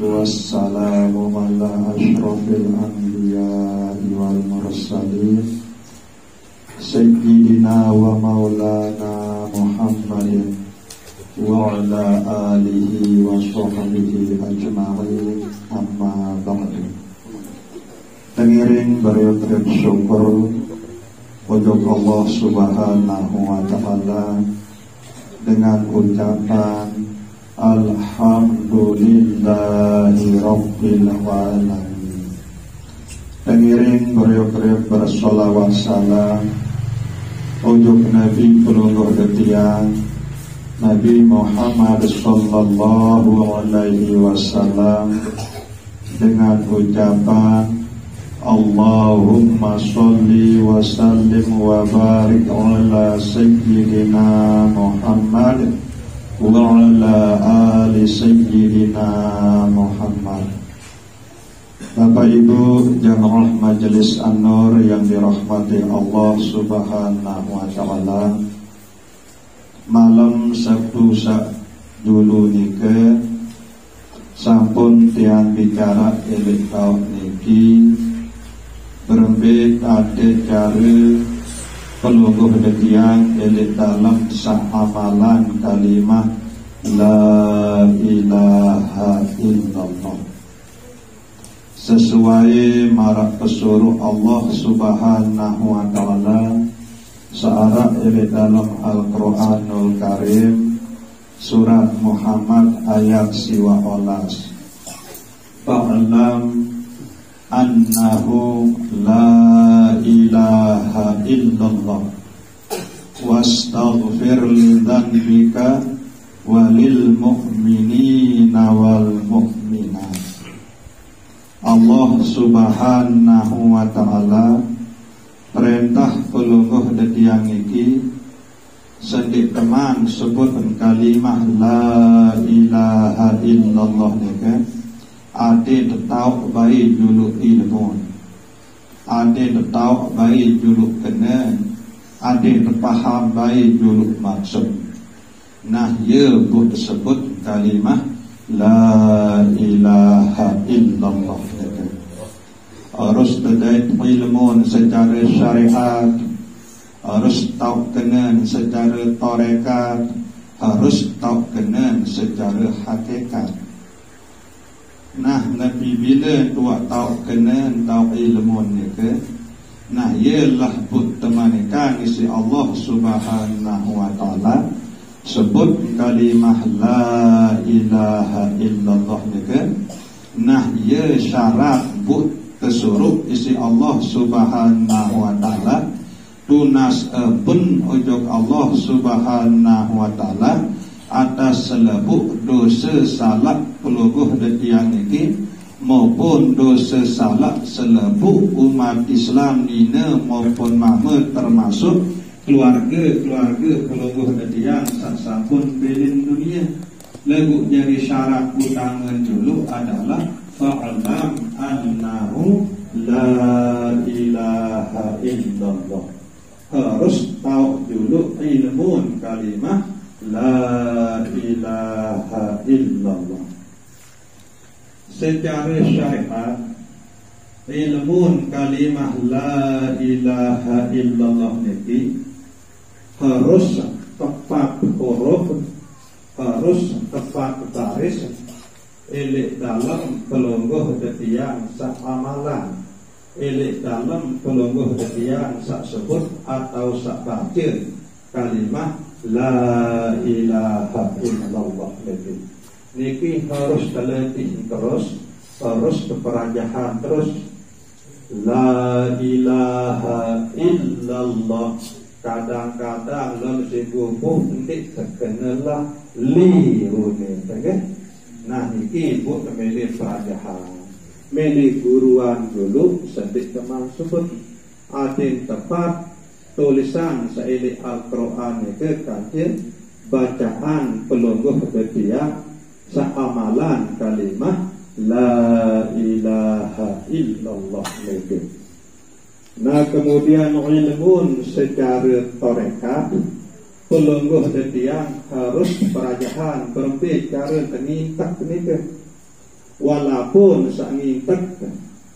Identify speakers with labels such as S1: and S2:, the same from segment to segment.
S1: wassalamu ala ashrafil anbiya'i wal mursalin sayyidina wa maulana Muhammadin wa ala alihi wa sahbihi ajma'in, amma ba'du. Tengiring beriutrip syukur untuk Allah Subhanahu wa ta'ala dengan ucapan Alhamdulillahi Rabbil Alamin. Tengiring beriutrip bersolawat salam untuk Nabi pelungguh detiang Nabi Muhammad sallallahu alaihi wasallam dengan ucapan Allahumma sholli wa sallim wa barik ala sayyidina Muhammad wa ala ali sayyidina Muhammad. Bapak Ibu jamaah Majelis An-Nur yang dirahmati Allah Subhanahu wa ta'ala, malam Sabtu dulu nike sampun tiang bicara elik tahun niki berembik ade jari pelungguh detiang elik dalam sa'amalan kalimah La ilaha illallah sesuai marak pesuruh Allah Subhanahu wa ta'ala searah elik dalam Al-Quranul Karim surat Muhammad ayat 12. Fa'lam annahu la ilaha illallah wastaghfir li dhanbika walil mu'minina wal mu'minat. Allah Subhanahu wa ta'ala perintah pelungguh detiang iki sendik teman sebut kalimah la ilaha illallah nika ade tetau bayi juluk ilmu, ade tetau bayi juluk kena, ade terpaham bayi juluk maksud. Nah ye buat sebut kalimah la ilaha illallah nika harus terkait ilmu secara syariat, harus tahu kenan secara tarekat, harus tahu kenan secara hakikat. Nah Nabi bila tua tahu kenan tahu ilmu ni ke, nah ialah but temanikan isi Allah Subhanahu wa ta'ala sebut kalimah la ilaha illallah ni ke, nah ia syarat but kesuruh isi Allah Subhanahu wa ta'ala tunas pun ujung Allah Subhanahu wa ta'ala atas selebuk dosa salah pelungguh detiang ini maupun dosa salah selebuk umat Islam nina maupun mahmud termasuk keluarga pelungguh detiang sampun belin dunia. Lagu jadi syarat utama dulu adalah fa'lam annahu la ilaha illallah. Harus tahu dulu ilmu kalimah la ilaha illallah. Secara syariat ilmu kalimah la ilaha illallah ini harus tepat huruf, harus tepat baris elik dalam pelungguh detiang sa'amalan, elik dalam pelungguh detiang sak sebut atau sak baca kalimah la ilaha illallah niki harus teliti terus, harus keperajahan terus. La ilaha illallah kadang-kadang dalam sigubuh nanti terkenalah liune, okay? Nah niki buat memilih perajahan, milih guruan dulu sedikit teman sebut adin tepat tulisan seilik Al-Quran itu kajian bacaan pelungguh detiang seamalan kalimah la ilaha illallah itu. Nah kemudian ilmu secara tarekat pelungguh detiang harus perajahan berbicara tentang taknik walaupun sak ngintek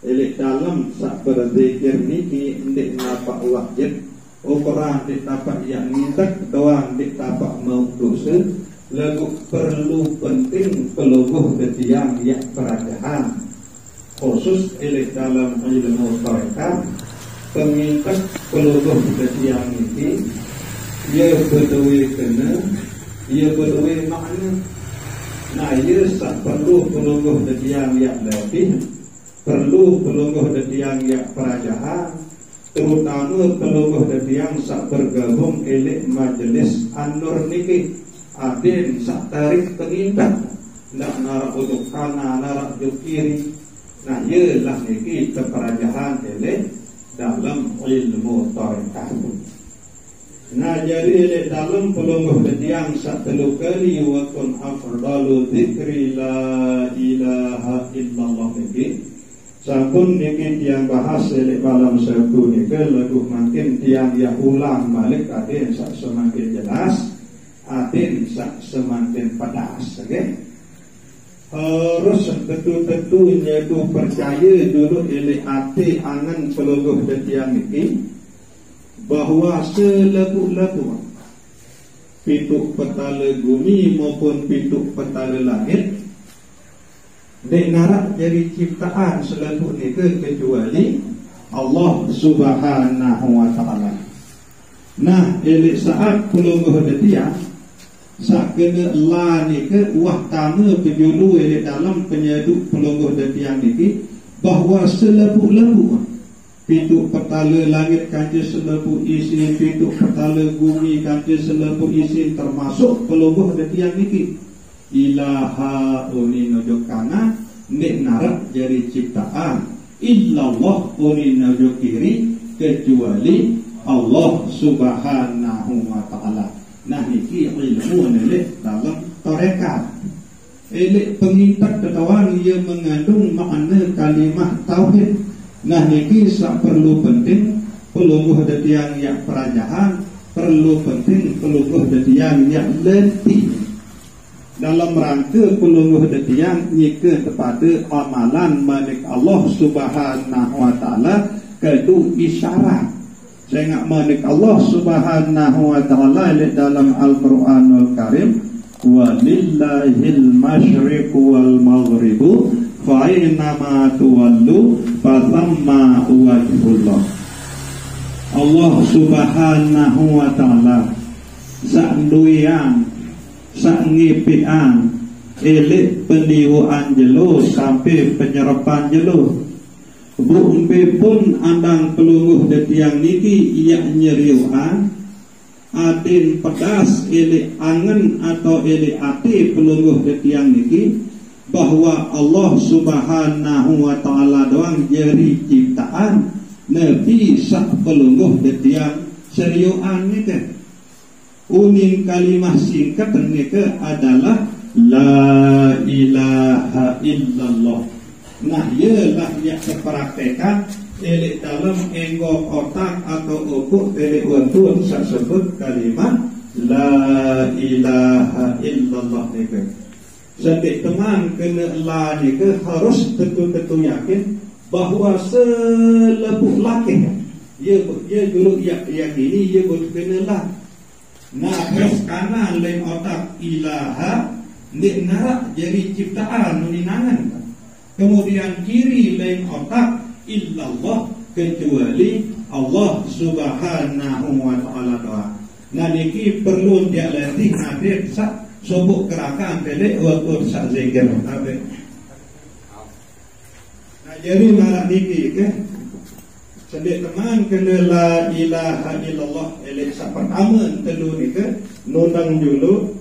S1: elek dalam sak berzikir niki ndik napa wajib ukuran ndik tapak yang ngintek doang ndik tapak mau dosa lagu perlu penting peluguh ketiang yang kerajaan khusus elek dalam ilmu tarekat pengintek peluguh ketiang niki ia berdua kena ia berdua makna. Nah, ia tak perlu pelungguh detiang yang lebih, perlu pelungguh detiang yang kerajaan, terutama pelungguh detiang sak bergabung elek majelis an-nur niki, adin sak tarik pengintak, nak narak untuk kanan, narak untuk kiri. Nah, ia lah niki kerajaan elek dalam ilmu tarekat. Nah, jadi dalam pelungguh detiang sak telu kali wakun afdalu dzikri la ilaha illallah niki sampun niki tiang bahas elek malam Sabtu niki lagu makin tiang yang ulang balik atin sak semakin jelas atin sak semakin pedas okay? Harus betul-betul tu percaya dulu elek ati angan pelungguh detiang niki bahawa selaku-laku pintu petala bumi maupun pintu petala langit dek narak jadi ciptaan selaku ni kecuali Allah Subhanahu wa ta'ala. Nah, elek saat pelungguh detia sak kena la ni ke wah tama penjulu elek dalam penyeduk pelungguh detia niki bahawa selaku-laku pintu petala langit kanci selebu isi, pintu petala bumi kanci selebu isi, termasuk pelungguh detiang niki ilaha uni nojok kana nek narak jadi ciptaan illallah uni nojok kiri kecuali Allah Subhanahu wa ta'ala. Nah, niki ilmu elek dalam tarekat elek pengintak ketawan ia mengandung makna kalimah tauhid. Nah, niki sak perlu penting pelungguh detiang yang kerajaan, perlu penting pelungguh detiang yang lenti dalam rangka pelungguh detiang nyike kepada amalan manik Allah Subhanahu wa ta'ala kaitu isyarat. Saya manik Allah Subhanahu wa ta'ala dalam Al-Quranul Karim walillahil masyriqu wal maghribu fa'inama tuwallu fathamma wajhullah. Allah Subhanahu wa ta'ala sak duian sak ngipian elek peniuan jelo sampai penyerapan jelo bumpe pun andang pelungguh detiang niki ia nyeriuan atin pedas elek angen atau elek ati pelungguh detiang niki bahawa Allah Subhanahu wa ta'ala doang jadi ciptaan Nabi sak pelungguh detiang seriuan ni ke unin kalimah singkat ni ke adalah la ilaha illallah. Nah, ialah yang terpraktekan elek dalam enggo otak atau ukuk elek untuk sak sebut kalimah la ilaha illallah ni ke. Jadi teman kena la ni ke harus betul-betul yakin bahawa selebuk laki ia dulu yakini ia kena la. Nah, terus kanan lain otak ilaha nek narak jadi ciptaan meninangan. Kemudian kiri lain otak illallah kecuali Allah Subhanahu wa ta'ala doa. Nah, niki perlu dia latih nanti sak sobuk gerakan pelek waktu sak zikir abe. Nah, jadi malah niki ke sedek teman kena la ilaha illallah elek sak pertama telu ni ke nundang dulu.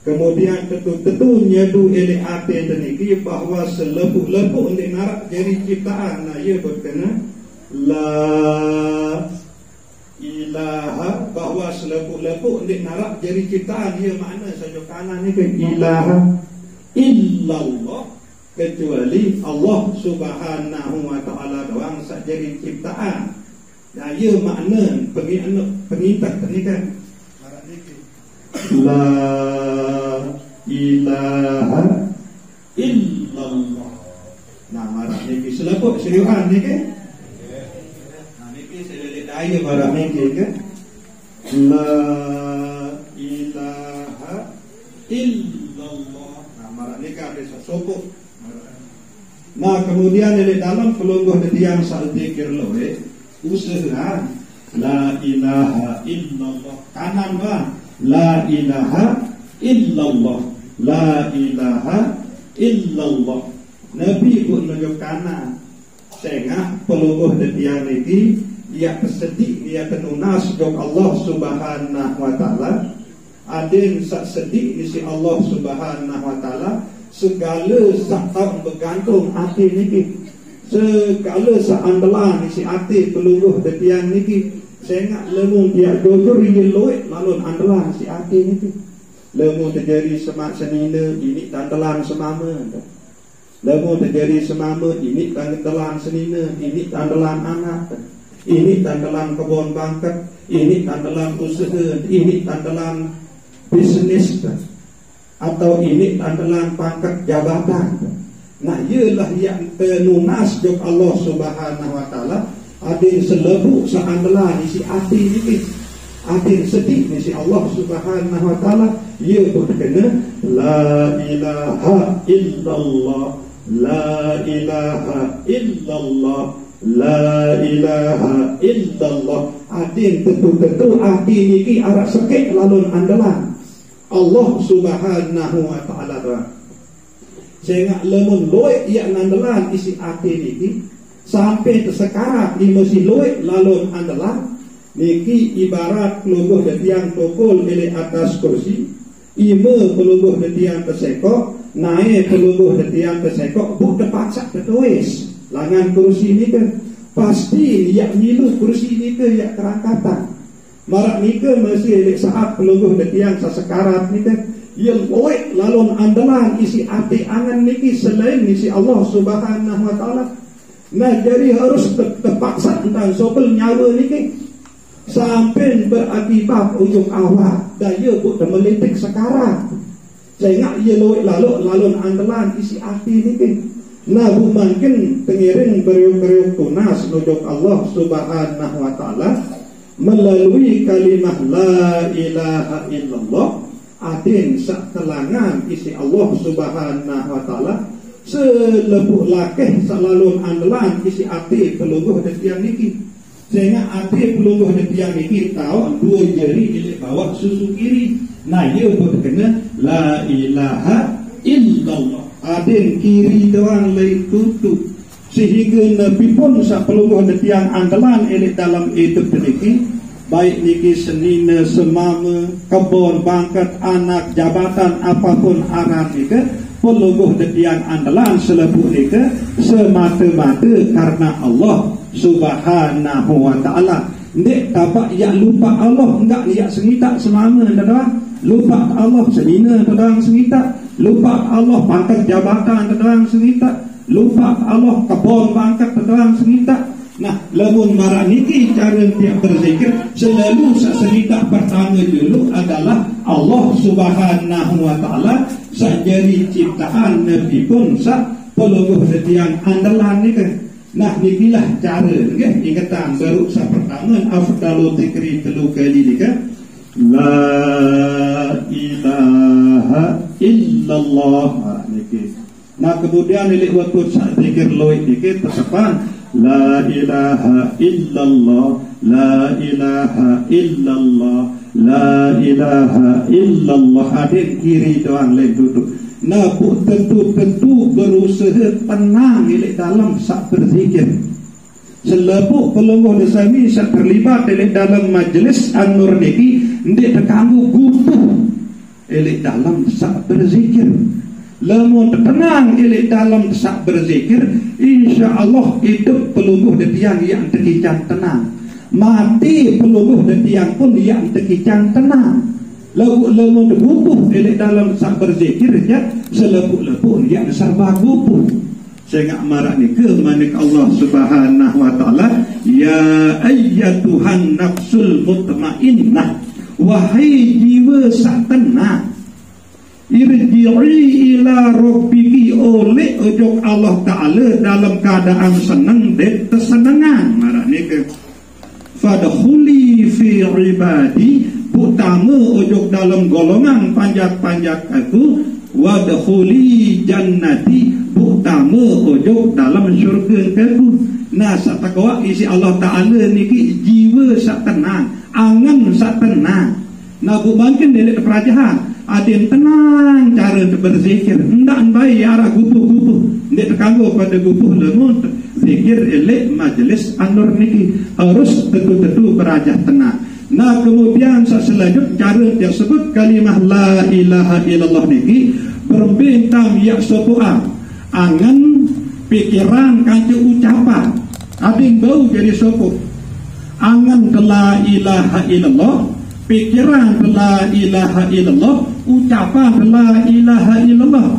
S1: Kemudian tentu nyadu elek ate teniki bahawa selebuk-lebuk ni narak jadi ciptaan. Nah, ia berkena la ilaha bahawa selebuk-lebuk ni narak jadi ciptaan. Ia makna saja kanan ni ke ilaha illallah kecuali Allah Subhanahu wa ta'ala doang sak jadi ciptaan. Nah, ia makna pengintak ni kan la ilaha illallah. Nah marah niki selepuk seriuhan niki. Nah niki sedelik daya marah niki ke. La ilaha illallah. Nah marah niki ada sesopuk. Nah kemudian di dalam pelungguh yang saat zikir loe usaha la ilaha illallah kanan bang la ilaha illallah la ilaha illallah Nabi pun menunjuk kanan sehingga pelungguh yang ini ia kesedih ia kenunas dok Allah subhanahu wa ta'ala adin sak sedih isi Allah subhanahu wa ta'ala segala sakam bergantung hati niki segala seandalan isi hati pelungguh detian niki sehingga lemu dia jujur ia loik lalu andalan si hati niki lemu terjadi semak senina ini andalan semama lemu terjadi semama ini andalan senina ini andalan anak ini andalan kebun bangkat ini andalan usaha ini andalan bisnis atau ini adalah pangkat jabatan. Nah, ialah yang tenunas jok Allah subhanahu wa ta'ala adin selebuk seandalan isi hati ini adin sedih isi Allah subhanahu wa ta'ala ia berkena la ilaha illallah la ilaha illallah la ilaha illallah adin tentu-tentu hati ini arah sakit lalu andalan Allah subhanahu wa ta'ala sehingga lemun loik ia nandalan isi hati niki sampai tersekarat di mesti loik lalu andalan niki ibarat pelungguh detiang tokol dari atas kursi ima pelungguh detiang tersekok naik pelungguh detiang tersekok buk terpaksa tertulis langan kursi ni kan pasti ia nyilu kursi ni ke ia kerangkatan marak nika masih saat pelungguh detiang sesekarat nika yang loik lalu andalan isi hati angan niki selain isi Allah subhanahu wa ta'ala nah jadi harus terpaksa tentang sopel nyawa niki sampai berakibat ujung awal daya buat melitik sekarat sehingga ia loik lalu andalan isi hati niki nah mungkin pengiring beriuk-beriuk tunas nujuk Allah subhanahu wa ta'ala melalui kalimah la ilaha illallah adin sak telangan isi Allah subhanahu wa ta'ala selebuk lakeh selalu andalan isi hati pelungguh detiang niki sehingga hati pelungguh detiang niki tahu dua jari ilik bawah susu kiri nah ia berkena la ilaha illallah adin kiri doang lay tutup sehingga Nabi pun sak pelungguh detiang andalan elik dalam hidup niki baik niki senina semama kebun bangkat anak jabatan apapun arah nika pelungguh detiang andalan selebut nika semata-mata karena Allah subhanahu wa ta'ala ndik tapak yak lupa Allah enggak yak sengita semama tuan lupa Allah senina tuan sengita lupa Allah pangkat jabatan tuan sengita lupa Allah kebun bangkat tuan sengita nah lemun marah niki cara tiap berzikir selalu seserita pertama dulu adalah Allah subhanahu wa ta'ala sajari ciptaan Nabi pun sak pelungguh detiang andalan ni kan nah nikilah cara kan ingatan baru sak pertama afdalu zikri telu kali ni kan la ilaha illallah niki nah kemudian ilik waktu sak zikir loik niki tersepan la ilaha illallah la ilaha illallah la ilaha illallah adik kiri doang lain duduk nah tentu berusaha tenang ilik dalam sak berzikir selebuk pelungguh desami sak terlibat ilik dalam majlis an-nur niki ndik terganggu gupuh ilik dalam sak berzikir lamun tenang ilik dalam sak berzikir insya-Allah hidup pelungguh detiang yang terkicang tenang mati pelungguh detiang pun yang terkicang tenang lamun gupuh ilik dalam sak berzikir ya selebuk-lebuk yang serba gupuh sehingga marah ni ke manik Allah subhanahu wa ta'ala ya ayyatuhan nafsul mutmainnah wahai jiwa sak tenang irji'i ila rabbiki oleh ujung Allah Ta'ala dalam keadaan senang dan tersenangan. Marah ni ke fadkhuli fi ibadi, utama ujung dalam golongan panjat-panjat aku, wadkhuli jannati, utama ujung dalam syurga aku. Nah, satakwa isi Allah Ta'ala niki jiwa sak tenang, angan sak tenang. Nah, bukan dari kerajaan adin tenang cara berzikir, hendak baik arah gupuh-gupuh, tidak terganggu pada gupuh lemut. Zikir elek majlis anur niki harus tentu-tentu berajah tenang. Nah, kemudian selanjutnya cara dia sebut kalimah la ilaha illallah niki berbintang ya sopu'ah angan pikiran kancu ucapan adin bau jadi sopuh angan la ilaha illallah, pikiran la ilaha illallah, ucapan la ilaha illallah.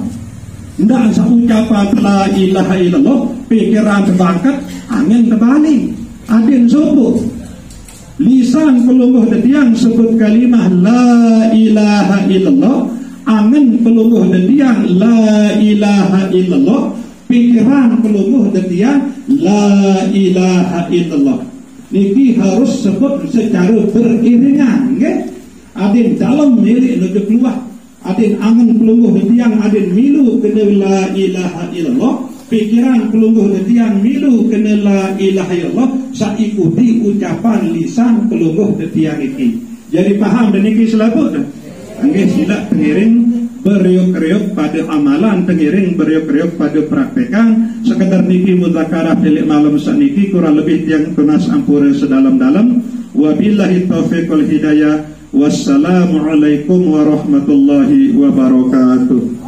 S1: Tidak usah ucapan la ilaha illallah, pikiran terbangkat, angin terbalik. Adin subuh lisan pelungguh detiang sebut kalimah la ilaha illallah, angin pelungguh detiang la ilaha illallah, pikiran pelungguh detiang la ilaha illallah. Niki harus sebut secara beriringan, nggih. Adin dalam milik nuju keluar, adin angan pelungguh detiang adin milu kena la ilaha illallah, pikiran pelungguh detiang milu kena la ilaha illallah, saikuti ucapan lisan pelungguh detiang iki. Jadi paham dan niki selaput dah. Nggih, sila pengiring beriuk-riuk pada amalan, pengiring beriuk-riuk pada praktekan. Sekedar niki mudzakarah delik malam saniki kurang lebih yang tunas ampura sedalam-dalam. Wabillahi taufiq wal hidayah. Wassalamualaikum warahmatullahi wabarakatuh.